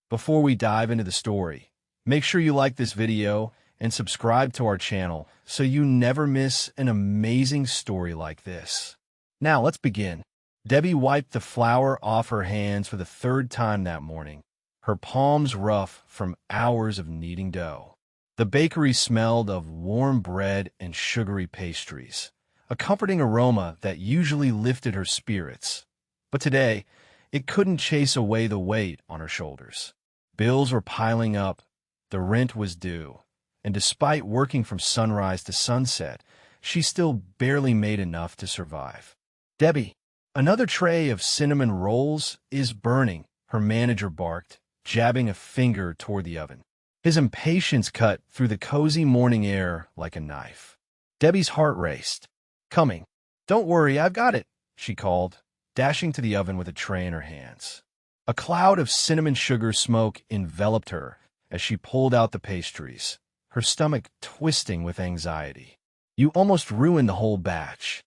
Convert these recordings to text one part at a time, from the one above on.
Before we dive into the story, make sure you like this video and subscribe to our channel so you never miss an amazing story like this. Now, let's begin. Debbie wiped the flour off her hands for the third time that morning, her palms rough from hours of kneading dough. The bakery smelled of warm bread and sugary pastries, a comforting aroma that usually lifted her spirits. But today, it couldn't chase away the weight on her shoulders. Bills were piling up, the rent was due, and despite working from sunrise to sunset, she still barely made enough to survive. "Debbie, another tray of cinnamon rolls is burning," her manager barked, jabbing a finger toward the oven. His impatience cut through the cozy morning air like a knife. Debbie's heart raced. "Coming. Don't worry, I've got it," she called, dashing to the oven with a tray in her hands. A cloud of cinnamon sugar smoke enveloped her as she pulled out the pastries, her stomach twisting with anxiety. "You almost ruined the whole batch,"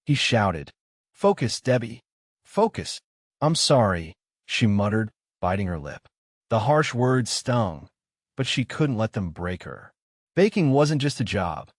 he shouted. "Focus, Debbie. Focus." "I'm sorry," she muttered, biting her lip. The harsh words stung, but she couldn't let them break her. Baking wasn't just a job.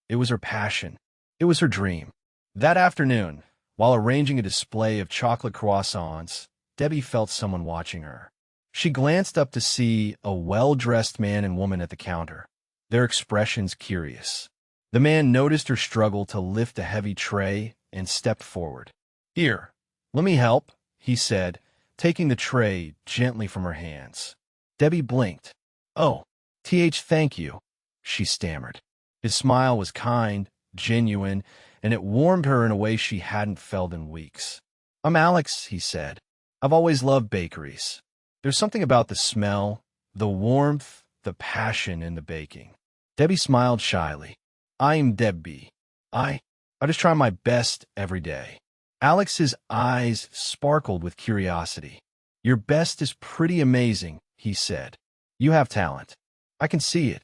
It was her passion. It was her dream. That afternoon, while arranging a display of chocolate croissants, Debbie felt someone watching her. She glanced up to see a well-dressed man and woman at the counter, their expressions curious. The man noticed her struggle to lift a heavy tray and stepped forward. "Here, let me help," he said, taking the tray gently from her hands. Debbie blinked. "Oh, thank you," she stammered. His smile was kind, genuine, and it warmed her in a way she hadn't felt in weeks. "I'm Alex," he said. "I've always loved bakeries. There's something about the smell, the warmth, the passion in the baking." Debbie smiled shyly. "I'm Debbie. I just try my best every day." Alex's eyes sparkled with curiosity. "Your best is pretty amazing," he said. "You have talent. I can see it."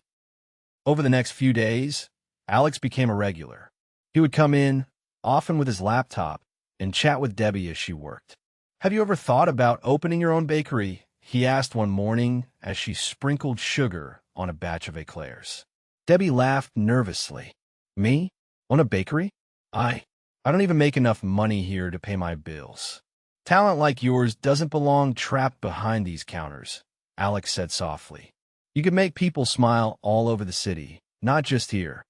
Over the next few days, Alex became a regular. He would come in, often with his laptop, and chat with Debbie as she worked. "Have you ever thought about opening your own bakery?" he asked one morning as she sprinkled sugar on a batch of eclairs. Debbie laughed nervously. "Me? Own a bakery? I don't even make enough money here to pay my bills." "Talent like yours doesn't belong trapped behind these counters," Alex said softly. "You could make people smile all over the city, not just here."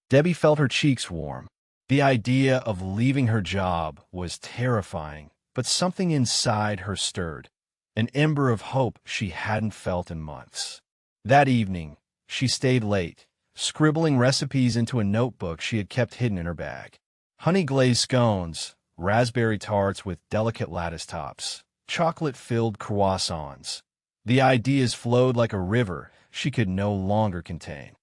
Debbie felt her cheeks warm. The idea of leaving her job was terrifying, but something inside her stirred, an ember of hope she hadn't felt in months. That evening, she stayed late, scribbling recipes into a notebook she had kept hidden in her bag. Honey-glazed scones, raspberry tarts with delicate lattice tops, chocolate-filled croissants. The ideas flowed like a river she could no longer contain.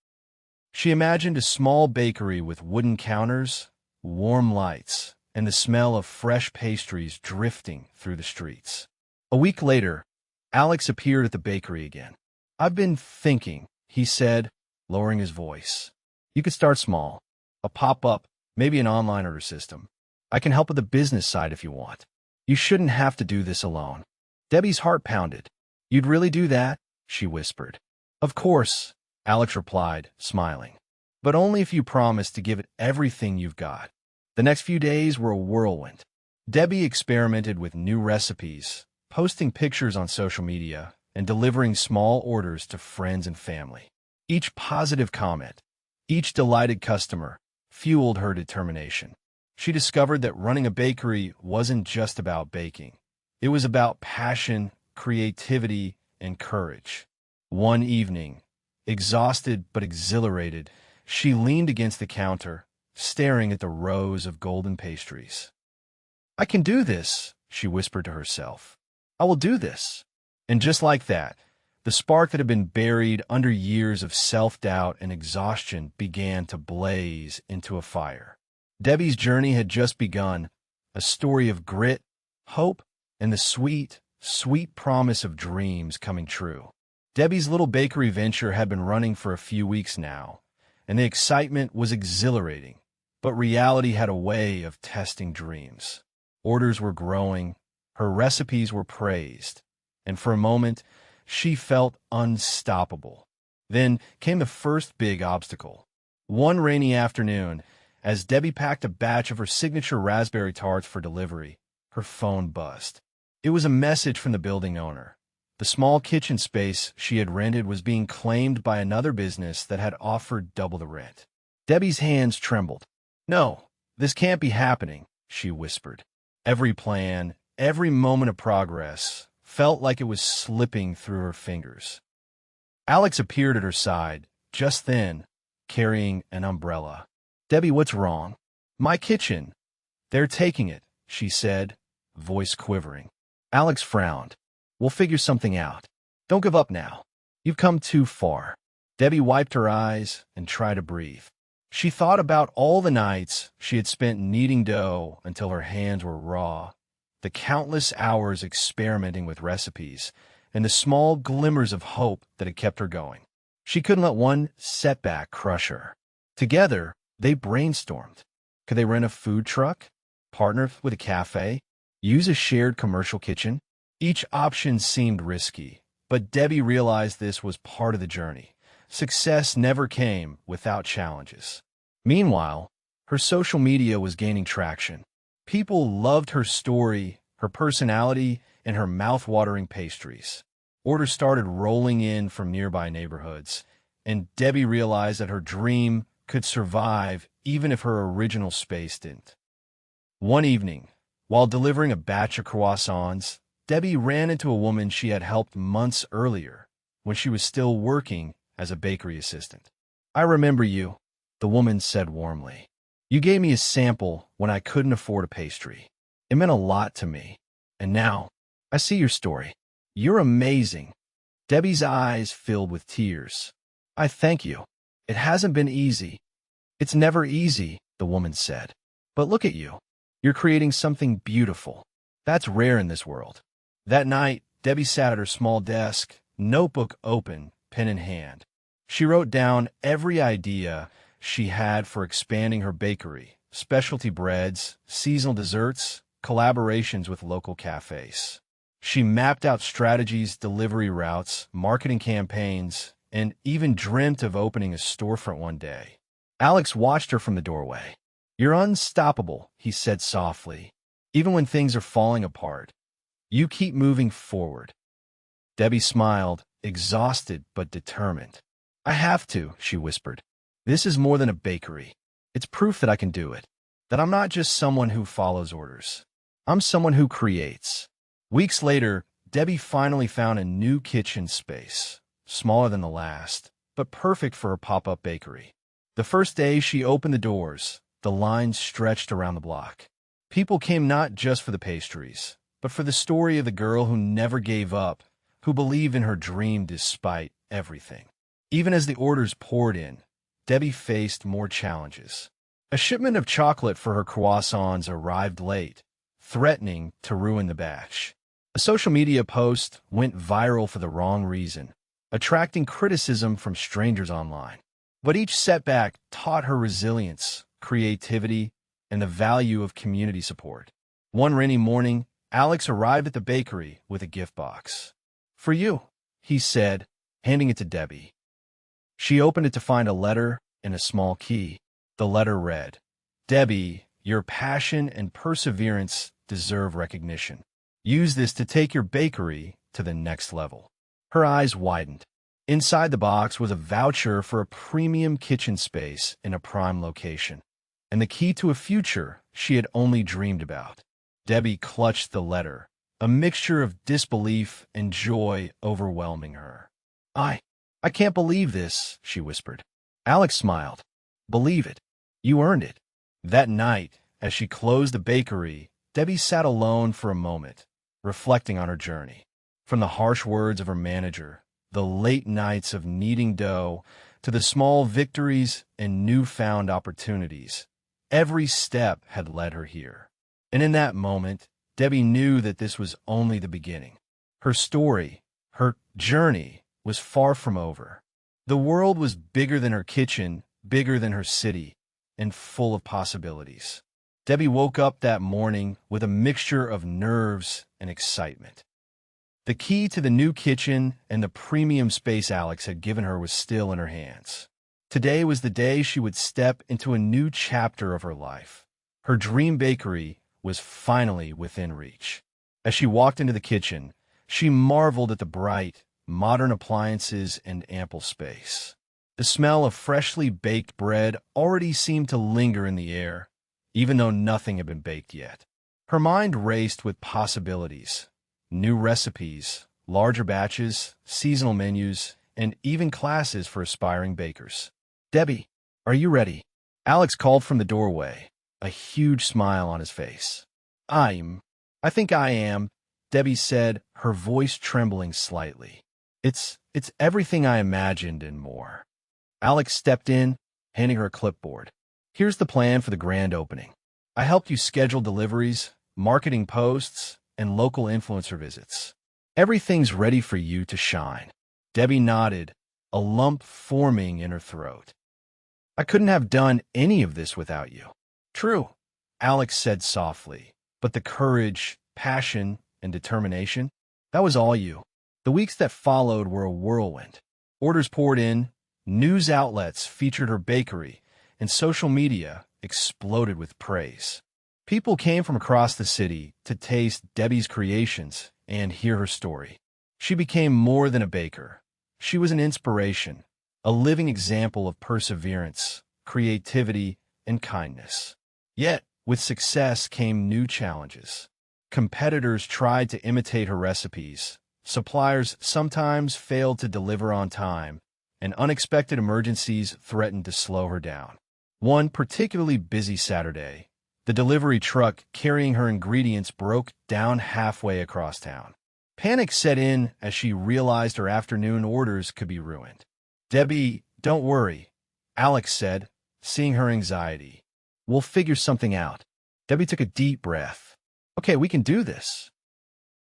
She imagined a small bakery with wooden counters, warm lights, and the smell of fresh pastries drifting through the streets. A week later, Alex appeared at the bakery again. "I've been thinking," he said, lowering his voice. "You could start small. A pop-up, maybe an online order system. I can help with the business side if you want. You shouldn't have to do this alone." Debbie's heart pounded. "You'd really do that?" she whispered. "Of course," Alex replied, smiling. "But only if you promise to give it everything you've got." The next few days were a whirlwind. Debbie experimented with new recipes, posting pictures on social media, and delivering small orders to friends and family. Each positive comment, each delighted customer, fueled her determination. She discovered that running a bakery wasn't just about baking. It was about passion, creativity, and courage. One evening, exhausted but exhilarated, she leaned against the counter, staring at the rows of golden pastries. "I can do this," she whispered to herself. "I will do this." And just like that, the spark that had been buried under years of self-doubt and exhaustion began to blaze into a fire. Debbie's journey had just begun, a story of grit, hope, and the sweet, sweet promise of dreams coming true. Debbie's little bakery venture had been running for a few weeks now, and the excitement was exhilarating. But reality had a way of testing dreams. Orders were growing, her recipes were praised, and for a moment, She felt unstoppable. Then came the first big obstacle. One rainy afternoon, as Debbie packed a batch of her signature raspberry tarts for delivery, her phone buzzed. It was a message from the building owner. The small kitchen space she had rented was being claimed by another business that had offered double the rent. Debbie's hands trembled. "No, this can't be happening," she whispered. Every plan, every moment of progress, felt like it was slipping through her fingers. Alex appeared at her side, just then, carrying an umbrella. "Debbie, what's wrong?" "My kitchen. They're taking it," she said, voice quivering. Alex frowned. "We'll figure something out. Don't give up now. You've come too far." Debbie wiped her eyes and tried to breathe. She thought about all the nights she had spent kneading dough until her hands were raw, the countless hours experimenting with recipes, and the small glimmers of hope that had kept her going. She couldn't let one setback crush her. Together, they brainstormed. Could they rent a food truck, partner with a cafe, use a shared commercial kitchen? Each option seemed risky, but Debbie realized this was part of the journey. Success never came without challenges. Meanwhile, her social media was gaining traction. People loved her story, her personality, and her mouth-watering pastries. Orders started rolling in from nearby neighborhoods, and Debbie realized that her dream could survive even if her original space didn't. One evening, while delivering a batch of croissants, Debbie ran into a woman she had helped months earlier when she was still working as a bakery assistant. "I remember you," the woman said warmly. "You gave me a sample when I couldn't afford a pastry. It meant a lot to me. And now, I see your story. You're amazing." Debbie's eyes filled with tears. "I thank you. It hasn't been easy." "It's never easy," the woman said. "But look at you. You're creating something beautiful. That's rare in this world." That night, Debbie sat at her small desk, notebook open, pen in hand. She wrote down every idea she had for expanding her bakery: specialty breads, seasonal desserts, collaborations with local cafes. She mapped out strategies, delivery routes, marketing campaigns, and even dreamt of opening a storefront one day. Alex watched her from the doorway. "You're unstoppable," he said softly. "Even when things are falling apart, you keep moving forward." Debbie smiled, exhausted but determined. "I have to," she whispered. "This is more than a bakery. It's proof that I can do it, that I'm not just someone who follows orders. I'm someone who creates." Weeks later, Debbie finally found a new kitchen space, smaller than the last, but perfect for a pop-up bakery. The first day she opened the doors, the lines stretched around the block. People came not just for the pastries, but for the story of the girl who never gave up, who believed in her dream despite everything. Even as the orders poured in, Debbie faced more challenges. A shipment of chocolate for her croissants arrived late, threatening to ruin the batch. A social media post went viral for the wrong reason, attracting criticism from strangers online. But each setback taught her resilience, creativity, and the value of community support. One rainy morning, Alex arrived at the bakery with a gift box. "For you," he said, handing it to Debbie. She opened it to find a letter and a small key. The letter read, "Debbie, your passion and perseverance deserve recognition. Use this to take your bakery to the next level." Her eyes widened. Inside the box was a voucher for a premium kitchen space in a prime location, and the key to a future she had only dreamed about. Debbie clutched the letter, a mixture of disbelief and joy overwhelming her. I can't believe this," she whispered. Alex smiled. "Believe it. You earned it." That night, as she closed the bakery, Debbie sat alone for a moment, reflecting on her journey. From the harsh words of her manager, the late nights of kneading dough, to the small victories and newfound opportunities, every step had led her here. And in that moment, Debbie knew that this was only the beginning. Her story, her journey, was far from over. The world was bigger than her kitchen, bigger than her city, and full of possibilities. Debbie woke up that morning with a mixture of nerves and excitement. The key to the new kitchen and the premium space Alex had given her was still in her hands. Today was the day she would step into a new chapter of her life. Her dream bakery was finally within reach. As she walked into the kitchen, she marveled at the bright, modern appliances and ample space. The smell of freshly baked bread already seemed to linger in the air, even though nothing had been baked yet. Her mind raced with possibilities, new recipes, larger batches, seasonal menus, and even classes for aspiring bakers. "Debbie, are you ready?" Alex called from the doorway, a huge smile on his face. I think I am," Debbie said, her voice trembling slightly. It's everything I imagined and more." Alex stepped in, handing her a clipboard. "Here's the plan for the grand opening. I helped you schedule deliveries, marketing posts, and local influencer visits. Everything's ready for you to shine." Debbie nodded, a lump forming in her throat. "I couldn't have done any of this without you." "True," Alex said softly, "but the courage, passion, and determination, that was all you." The weeks that followed were a whirlwind. Orders poured in, news outlets featured her bakery, and social media exploded with praise. People came from across the city to taste Debbie's creations and hear her story. She became more than a baker. She was an inspiration, a living example of perseverance, creativity, and kindness. Yet, with success came new challenges. Competitors tried to imitate her recipes, suppliers sometimes failed to deliver on time, and unexpected emergencies threatened to slow her down. One particularly busy Saturday, the delivery truck carrying her ingredients broke down halfway across town. Panic set in as she realized her afternoon orders could be ruined. "Debbie, don't worry," Alex said, seeing her anxiety. "We'll figure something out." Debbie took a deep breath. "Okay, we can do this."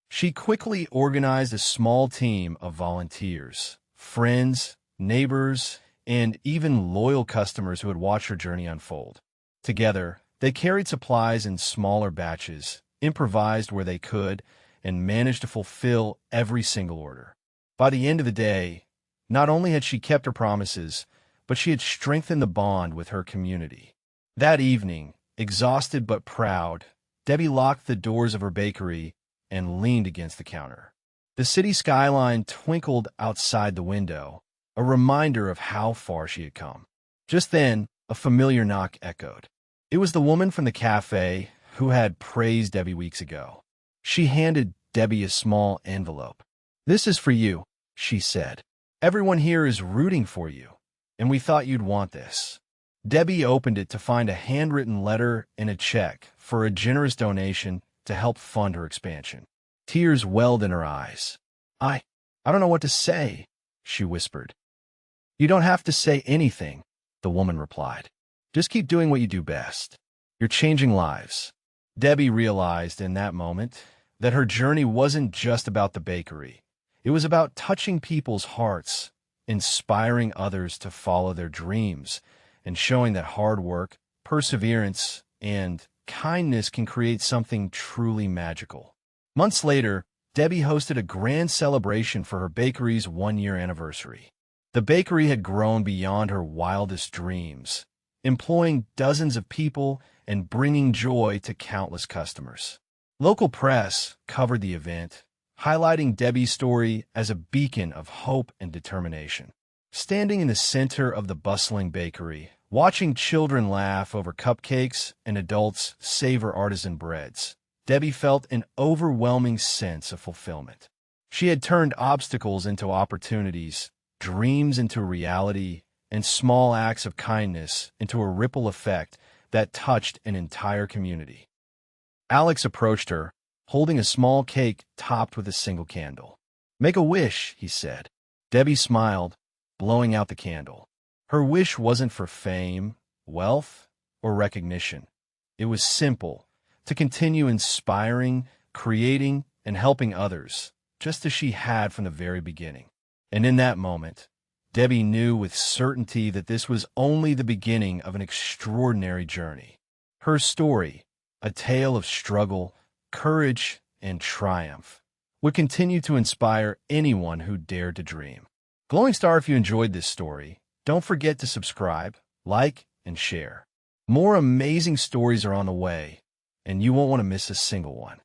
She quickly organized a small team of volunteers, friends, neighbors, and even loyal customers who had watched her journey unfold. Together, they carried supplies in smaller batches, improvised where they could, and managed to fulfill every single order. By the end of the day, not only had she kept her promises, but she had strengthened the bond with her community. That evening, exhausted but proud, Debbie locked the doors of her bakery and leaned against the counter. The city skyline twinkled outside the window, a reminder of how far she had come. Just then, a familiar knock echoed. It was the woman from the cafe who had praised Debbie weeks ago. She handed Debbie a small envelope. "This is for you," she said. "Everyone here is rooting for you, and we thought you'd want this." Debbie opened it to find a handwritten letter and a check for a generous donation to help fund her expansion. Tears welled in her eyes. I don't know what to say," she whispered. "You don't have to say anything," the woman replied. "Just keep doing what you do best. You're changing lives." Debbie realized in that moment that her journey wasn't just about the bakery. It was about touching people's hearts, inspiring others to follow their dreams, and showing that hard work, perseverance, and kindness can create something truly magical. Months later, Debbie hosted a grand celebration for her bakery's one-year anniversary. The bakery had grown beyond her wildest dreams, employing dozens of people and bringing joy to countless customers. Local press covered the event, highlighting Debbie's story as a beacon of hope and determination. Standing in the center of the bustling bakery, watching children laugh over cupcakes and adults savor artisan breads, Debbie felt an overwhelming sense of fulfillment. She had turned obstacles into opportunities, dreams into reality, and small acts of kindness into a ripple effect that touched an entire community. Alex approached her, holding a small cake topped with a single candle. "Make a wish," he said. Debbie smiled, blowing out the candle. Her wish wasn't for fame, wealth, or recognition. It was simple, to continue inspiring, creating, and helping others, just as she had from the very beginning. And in that moment, Debbie knew with certainty that this was only the beginning of an extraordinary journey. Her story, a tale of struggle, courage, and triumph, would continue to inspire anyone who dared to dream. Glowing Star, if you enjoyed this story, don't forget to subscribe, like, and share. More amazing stories are on the way, and you won't want to miss a single one.